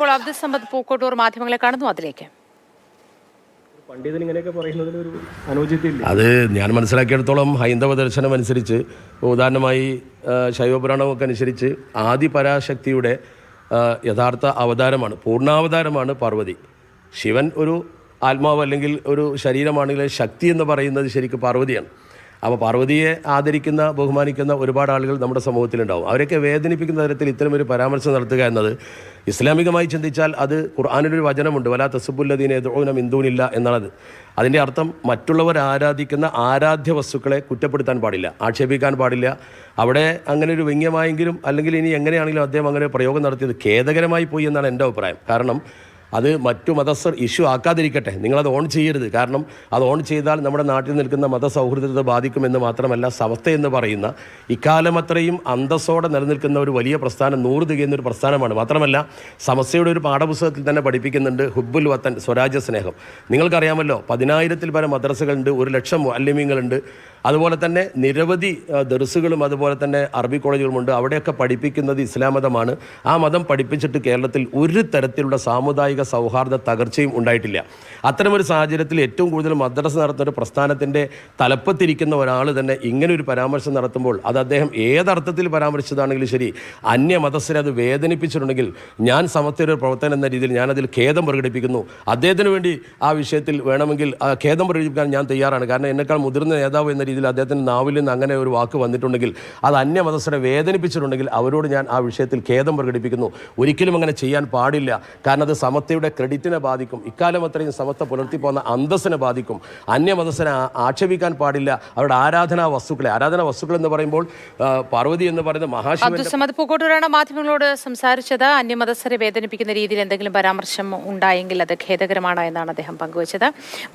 ഇപ്പോൾ അബ്ദുൽ സമദ് പൂക്കോട്ടൂർ മാധ്യമങ്ങളെ കാണുന്നു, അതിലേക്ക്. പണ്ഡിതൻ ഇങ്ങനെയൊക്കെ പറയുന്നതിൽ ഒരു അനുചിതയില്ല. അത് ഞാൻ മനസ്സിലാക്കിയിടത്തോളം ഹൈന്ദവ ദർശനം അനുസരിച്ച്, ഉദാഹരണമായി ശൈവപുരാണമൊക്കെ അനുസരിച്ച് ആദിപരാശക്തിയുടെ യഥാർത്ഥ അവതാരമാണ്, പൂർണ്ണാവതാരമാണ് പാർവതി. ശിവൻ ഒരു ആത്മാവ് അല്ലെങ്കിൽ ഒരു ശരീരമാണെങ്കിൽ ശക്തി എന്ന് പറയുന്നത് ശരിക്കും പാർവതിയാണ്. അപ്പോൾ പാർവതിയെ ആദരിക്കുന്ന, ബഹുമാനിക്കുന്ന ഒരുപാട് ആളുകൾ നമ്മുടെ സമൂഹത്തിലുണ്ടാവും. അവരൊക്കെ വേദനിപ്പിക്കുന്ന തരത്തിൽ ഇത്തരമൊരു പരാമർശം നടത്തുക എന്നത് ഇസ്ലാമികമായി ചിന്തിച്ചാൽ അത് ഖുർആനിലൊരു വചനമുണ്ട്, വലാ തസുബ്ബുല്ലദീന യദ്ഊന മിൻ ദൂനില്ലാ എന്നുള്ളത്. അതിൻ്റെ അർത്ഥം മറ്റുള്ളവർ ആരാധിക്കുന്ന ആരാധ്യ വസ്തുക്കളെ കുറ്റപ്പെടുത്താൻ പാടില്ല, ആക്ഷേപിക്കാൻ പാടില്ല. അവിടെ അങ്ങനെ ഒരു വ്യംഗ്യമായെങ്കിലും അല്ലെങ്കിൽ ഇനി എങ്ങനെയാണെങ്കിലും അദ്ദേഹം അങ്ങനെ പ്രയോഗം നടത്തിയത് ഖേദകരമായി പോയി എന്നാണ് എൻ്റെ അഭിപ്രായം. കാരണം അത് മറ്റു മതസ്ഥർ ഇഷ്യൂ ആക്കാതിരിക്കട്ടെ, നിങ്ങളത് ഓൺ ചെയ്യരുത്. കാരണം അത് ഓൺ ചെയ്താൽ നമ്മുടെ നാട്ടിൽ നിൽക്കുന്ന മതസൗഹൃദത്തെ ബാധിക്കുമെന്ന് മാത്രമല്ല, സമസ്ത എന്ന് പറയുന്ന ഇക്കാലം അത്രയും അന്തസ്സോടെ നിലനിൽക്കുന്ന ഒരു വലിയ പ്രസ്ഥാനം 100 തികയുന്നൊരു പ്രസ്ഥാനമാണ്. മാത്രമല്ല സമസ്തയുടെ ഒരു പാഠപുസ്തകത്തിൽ തന്നെ പഠിപ്പിക്കുന്നുണ്ട് ഹുബ്ബുൽ വത്തൻ, സ്വരാജ്യ സ്നേഹം. നിങ്ങൾക്കറിയാമല്ലോ, 10,000-ൽ പരം മദ്രസകളുണ്ട്, 1,00,000 മുഅല്ലിമീങ്ങളുണ്ട്. അതുപോലെ തന്നെ നിരവധി ദർസുകളും അതുപോലെ തന്നെ അറബി കോളേജുകളുമുണ്ട്. അവിടെയൊക്കെ പഠിപ്പിക്കുന്നത് ഇസ്ലാം മതമാണ്. ആ മതം പഠിപ്പിച്ചിട്ട് കേരളത്തിൽ ഒരു തരത്തിലുള്ള സാമുദായിക സൗഹാർദ്ദ തകർച്ചയും ഉണ്ടായിട്ടില്ല. അത്തരമൊരു സാഹചര്യത്തിൽ ഏറ്റവും കൂടുതൽ മദ്രസ നടത്തുന്ന ഒരു പ്രസ്ഥാനത്തിൻ്റെ തലപ്പത്തിരിക്കുന്ന ഒരാൾ തന്നെ ഇങ്ങനെ ഒരു പരാമർശം നടത്തുമ്പോൾ, അത് അദ്ദേഹം ഏതർത്ഥത്തിൽ പരാമർശിച്ചതാണെങ്കിലും ശരി, അന്യമതസ്ഥരെ അത് വേദനിപ്പിച്ചിട്ടുണ്ടെങ്കിൽ ഞാൻ സമസ്തയുടെ ഒരു പ്രവർത്തനം എന്ന രീതിയിൽ ഞാനതിൽ ഖേദം പ്രകടിപ്പിക്കുന്നു. അദ്ദേഹത്തിന് വേണ്ടി ആ വിഷയത്തിൽ വേണമെങ്കിൽ ഖേദം പ്രകടിപ്പിക്കാൻ ഞാൻ തയ്യാറാണ്. കാരണം എന്നെക്കാൾ മുതിർന്ന നേതാവ് എന്ന രീതിയിൽ അദ്ദേഹത്തിൻ്റെ നാവിൽ നിന്ന് അങ്ങനെ ഒരു വാക്ക് വന്നിട്ടുണ്ടെങ്കിൽ, അത് അന്യമതസ്ഥരെ വേദനിപ്പിച്ചിട്ടുണ്ടെങ്കിൽ അവരോട് ഞാൻ ആ വിഷയത്തിൽ ഖേദം പ്രകടിപ്പിക്കുന്നു. ഒരിക്കലും അങ്ങനെ ചെയ്യാൻ പാടില്ല. കാരണം അത് സമസ്തയുടെ ക്രെഡിറ്റിനെ ബാധിക്കും, ഇക്കാലം അത്രയും സമസ്ത പുലർത്തിപ്പോകുന്ന അന്തസ്സിനെ ബാധിക്കും. അന്യമതസ്ഥനെ ആക്ഷേപിക്കാൻ പാടില്ല. അവരുടെ ആരാധനാ വസ്തുക്കൾ എന്ന് പറയുമ്പോൾ പാർവതി എന്ന് പറയുന്ന മഹാശിവൻ. അബ്ദുൽ സമദ് പൂക്കോട്ടൂരാണ് മാധ്യമങ്ങളോട് സംസാരിച്ചത്. അന്യമതസ്ഥരെ വേദനിപ്പിക്കുന്ന രീതിയിൽ എന്തെങ്കിലും പരാമർശം ഉണ്ടായെങ്കിൽ അത് ഖേദകരമാണ് എന്നാണ് അദ്ദേഹം പങ്കുവച്ചത്.